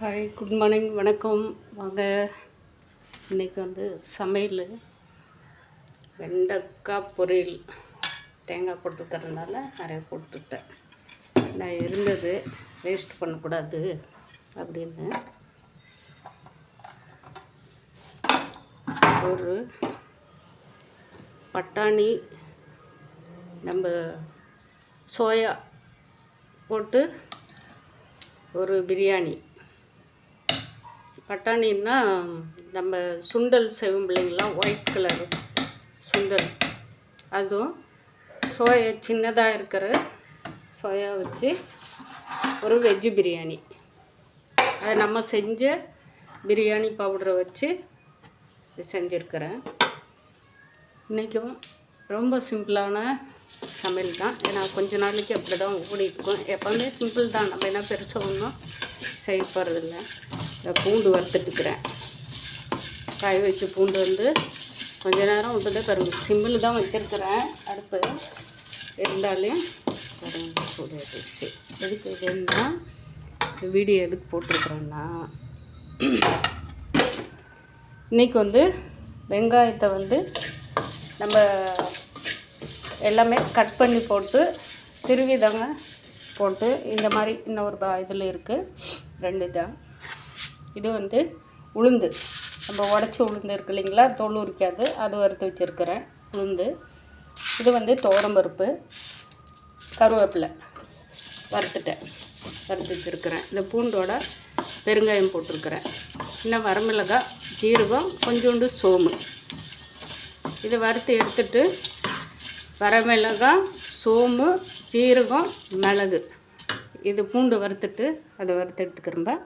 Hi, good morning, வணக்கம். வாங்க. இன்றைக்கி வந்து சமையல் வெண்டைக்காய் பொரியல். தேங்காய் போட்டுருக்கறதுனால நிறைய போட்டுக்கிட்டேன். நான் இருந்தது வேஸ்ட் பண்ணக்கூடாது அப்படின்னு ஒரு பட்டாணி நம்ம சோயா போட்டு ஒரு பிரியாணி. பட்டாணின்னா நம்ம சுண்டல் செய்வோம் இல்லைங்களா, ஒயிட் கலர் சுண்டல். அதுவும் சோயா சின்னதாக இருக்கிற சோயா வச்சு ஒரு வெஜ்ஜு பிரியாணி. அது நம்ம செஞ்ச பிரியாணி பவுடரை வச்சு செஞ்சுருக்கிறேன். இன்றைக்கும் ரொம்ப சிம்பிளான சமையல் தான். ஏன்னா கொஞ்ச நாளைக்கு அப்படி தான் ஓடிட்டுருக்கோம். எப்போவுமே சிம்பிள் தான், நம்ம என்ன பெருசாக ஒன்றும் செய்ய போகிறதில்ல. பூண்டு வறுத்துட்டுக்கிறேன். காய வச்சு பூண்டு வந்து கொஞ்ச நேரம் விட்டுட்டு பாருங்க, சிம்பிள் தான் வச்சுருக்கிறேன். அடுப்பு இருந்தாலும் பாருங்க சூடாகிடுச்சு. எதுக்கு இதுன்னா, இந்த வீடியோ எதுக்கு போட்டிருக்கிறேன்னா, இன்றைக்கி வந்து வெங்காயத்தை வந்து நம்ம எல்லாமே கட் பண்ணி போட்டு திருவி தாங்க போட்டு இந்த மாதிரி இன்னொரு இதில் இருக்குது 2 தான். இது வந்து உளுந்து, நம்ம உடச்சி உளுந்து இருக்குது இல்லைங்களா, தோல் உரிக்காது, அது வறுத்து வச்சுருக்கிறேன் உளுந்து. இது வந்து துவரம்பருப்பு, கருவேப்பிலை வறுத்து வச்சுருக்கிறேன். இந்த பூண்டோட பெருங்காயம் போட்டிருக்கிறேன். இன்னும் வரமிளகாய், ஜீரகம், கொஞ்சோண்டு சோம்பு. இதை வறுத்து எடுத்துட்டு வரமிளகாய், சோம்பு, ஜீரகம், மிளகு, இது பூண்டு வறுத்துட்டு அதை வறுத்து எடுத்துக்கிறேன்.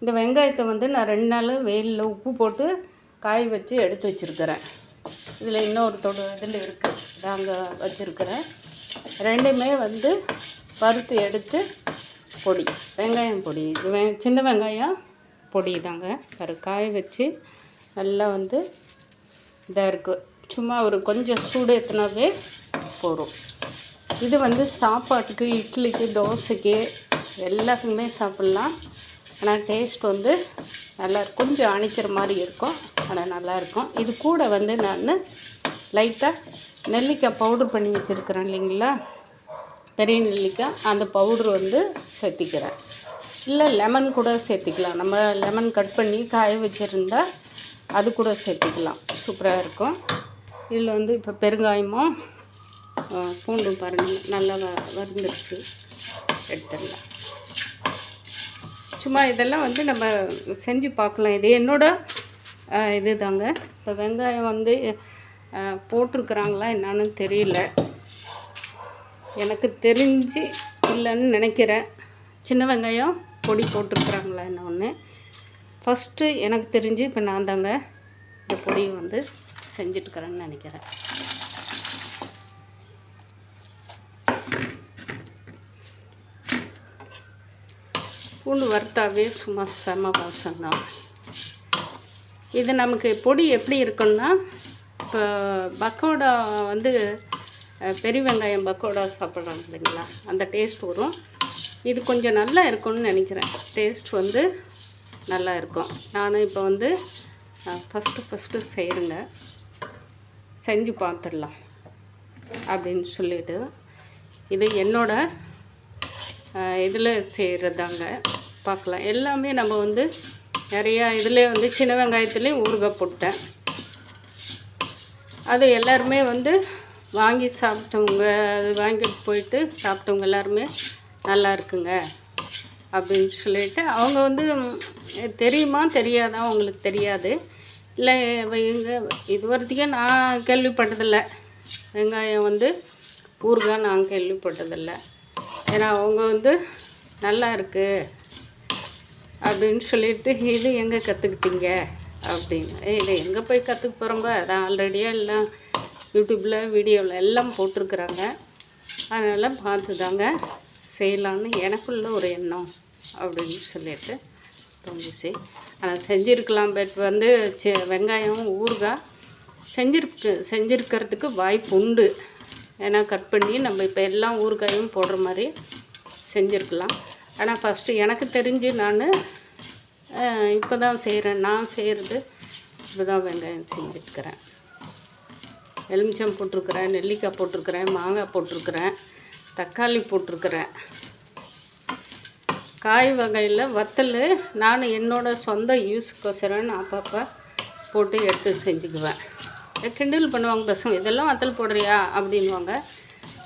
இந்த வெங்காயத்தை வந்து நான் 2 நாள் வெயிலில் உப்பு போட்டு காய வச்சு எடுத்து வச்சுருக்கிறேன். இதில் இன்னொரு இதில் இருக்குது, நாங்க வச்சுருக்கிறேன். 2மே வந்து வறுத்து எடுத்து பொடி, வெங்காயம் பொடி, இது சின்ன வெங்காயம் பொடி தாங்க. காய வச்சு நல்லா வந்து இதாக இருக்குது. சும்மா ஒரு கொஞ்சம் சூடு ஏற்றினாவே போதும். இது வந்து சாப்பாட்டுக்கு, இட்லிக்கு, தோசைக்கு எல்லாத்துக்குமே சாப்பிட்லாம். ஆனால் டேஸ்ட் வந்து நல்லா கொஞ்சம் அணைக்கிற மாதிரி இருக்கும், ஆனால் நல்லாயிருக்கும். இது கூட வந்து நான் லைட்டாக நெல்லிக்காய் பவுட்ரு பண்ணி வச்சுருக்கிறேன் இல்லைங்களா, பெரிய நெல்லிக்காய், அந்த பவுட்ரு வந்து சேர்த்திக்கிறேன். இல்லை லெமன் கூட சேர்த்திக்கலாம். நம்ம லெமன் கட் பண்ணி காய வச்சுருந்தா அது கூட சேர்த்திக்கலாம், சூப்பராக இருக்கும். இதில் வந்து இப்போ பெருங்காயமும் பூண்டும் பாருங்கள் நல்லா வறுந்துருச்சு, எடுத்துடலாம். சும்மா இதெல்லாம் வந்து நம்ம செஞ்சு பார்க்கலாம். இது என்னோட இது தாங்க. இப்போ வெங்காயம் வந்து போட்டிருக்குறாங்களா என்னான்னு தெரியல, எனக்கு தெரிஞ்சு இல்லைன்னு நினைக்கிறேன். சின்ன வெங்காயம் பொடி போட்டிருக்குறாங்களா என்ன ஒன்று. ஃபஸ்ட்டு எனக்கு தெரிஞ்சு இப்போ நான் தாங்க இந்த பொடியை வந்து செஞ்சிட்ருக்கிறேன்னு நினைக்கிறேன். பூண்டு வறுத்தாவே சும்மா செம வாசம் தான். இது நமக்கு பொடி எப்படி இருக்குன்னா, இப்போ பக்கோடா வந்து பெரிய வெங்காயம் பக்கோடா சாப்பிட்றாங்க இல்லைங்களா, அந்த டேஸ்ட் வரும். இது கொஞ்சம் நல்லா இருக்கும்னு நினைக்கிறேன். டேஸ்ட் வந்து நல்லா இருக்கும். நான் இப்போ வந்து ஃபஸ்ட்டு செய்கிறேங்க, செஞ்சு பார்த்துடலாம் அப்படின்னு சொல்லிவிட்டு. இது என்னோட இதில் செய்கிறதாங்க, பார்க்கலாம். எல்லாமே நம்ம வந்து நிறையா இதில் வந்து சின்ன வெங்காயத்துலேயும் ஊறுகாய் போட்டேன். அது எல்லாருமே வந்து வாங்கி சாப்பிட்டவங்க, அது வாங்கிட்டு போயிட்டு சாப்பிட்டவங்க எல்லாருமே நல்லா இருக்குங்க அப்படின்னு சொல்லிட்டு அவங்க வந்து தெரியுமா தெரியாதா அவங்களுக்கு தெரியாது. இல்லை இது வரைக்கும் நான் கேள்விப்பட்டதில்லை, வெங்காயம் வந்து ஊறுகாய் நான் கேள்விப்பட்டதில்லை. ஏன்னா அவங்க வந்து நல்லா இருக்குது அப்படின்னு சொல்லிட்டு, இது எங்கே கற்றுக்கிட்டீங்க அப்படின்னு. இதை எங்கே போய் கற்றுக்க போகிறோங்க, அதான் ஆல்ரெடியாக எல்லாம் யூடியூப்பில் வீடியோவில் எல்லாம் போட்டிருக்குறாங்க. அதனால் பார்த்து தாங்க செய்யலான்னு எனக்குள்ள ஒரு எண்ணம் அப்படின்னு சொல்லிட்டு தோணுச்சு. ஆனால் செஞ்சுருக்கலாம், பட் வந்து வெங்காயம் ஊறுகாய் செஞ்சுருக்கிறதுக்கு வாய்ப்பு உண்டு. ஏன்னா கட் பண்ணி நம்ம இப்போ எல்லாம் ஊறுகாயும் போடுற மாதிரி செஞ்சுருக்கலாம். ஆனால் ஃபஸ்ட்டு எனக்கு தெரிஞ்சு நான் இப்போ தான் செய்கிறேன். நான் செய்கிறது இப்போ தான் வெங்காயம் செஞ்சுட்டுருக்கிறேன். எலுமிச்சம் போட்டிருக்கிறேன், நெல்லிக்காய் போட்டிருக்கிறேன், மாங்காய் போட்டிருக்கிறேன், தக்காளி போட்டிருக்கிறேன். காய் வகையில் வத்தல் நான் என்னோடய சொந்த யூஸுக்கோசரம் அப்பப்போ போட்டு எடுத்து செஞ்சுக்குவேன். கிண்டல் பண்ணுவாங்க பசங்க, இதெல்லாம் வத்தல் போடுறியா அப்படின்வாங்க.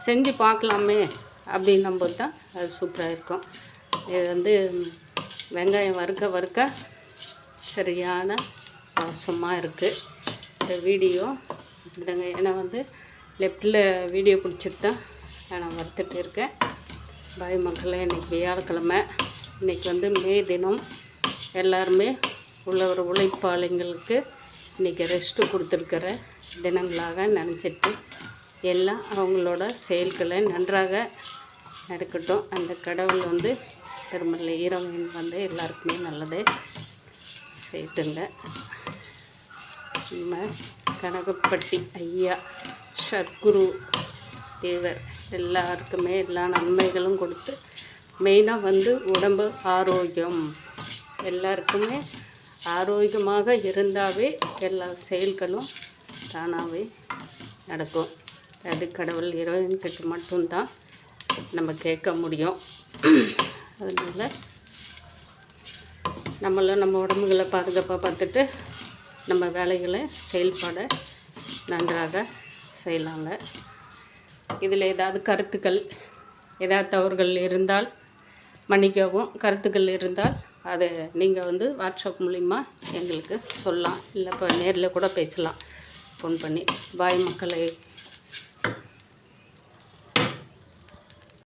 செஞ்சு பார்க்கலாமே அப்படின்னும்போது தான் அது சூப்பராக இருக்கும். இது வெங்காயம் வறுக்க சரியான வாசமாக இருக்குது. இந்த வீடியோ இப்படிதாங்க. ஏன்னா லெஃப்டில் வீடியோ பிடிச்சிட்டு தான் நான் வறுத்துட்டு இருக்கேன். பாய் மக்களே, இன்றைக்கி வியாழக்கிழமை. இன்றைக்கி மே தினம். எல்லாருமே ஒரு உழைப்பாளிங்களுக்கு இன்றைக்கி ரெஸ்ட்டு கொடுத்துருக்கிற தினங்களாக நினச்சிட்டு எல்லாம் அவங்களோட செயல்களை நன்றாக நடக்கட்டும். அந்த கடவுள் திருமலை ஈரவன் எல்லாருக்குமே நல்லதே செய்துங்க. நம்ம கனகப்பட்டி ஐயா சத்குரு தேவர் எல்லாருக்குமே எல்லா நன்மைகளும் கொடுத்து மெயினாக உடம்பு ஆரோக்கியம், எல்லாருக்குமே ஆரோக்கியமாக இருந்தாவே எல்லா செயல்களும் தானாகவே நடக்கும். அது கடவுள் இறைவன்கிட்ட மட்டும்தான் நம்ம கேட்க முடியும். அதனால் நம்மளும் நம்ம உடம்புகளை பாதுகாப்பாக பார்த்துட்டு நம்ம வேலைகளை செயல்பாட நன்றாக செய்யலாங்க. இதில் ஏதாவது கருத்துக்கள், ஏதாவது தவறுகள் இருந்தால் மன்னிக்கவும். கருத்துக்கள் இருந்தால் அதை நீங்கள் வாட்ஸ்அப் மூலிமா எங்களுக்கு சொல்லலாம். இல்லை இப்போ நேரில் கூட பேசலாம் ஃபோன் பண்ணி. பாய் மக்களே.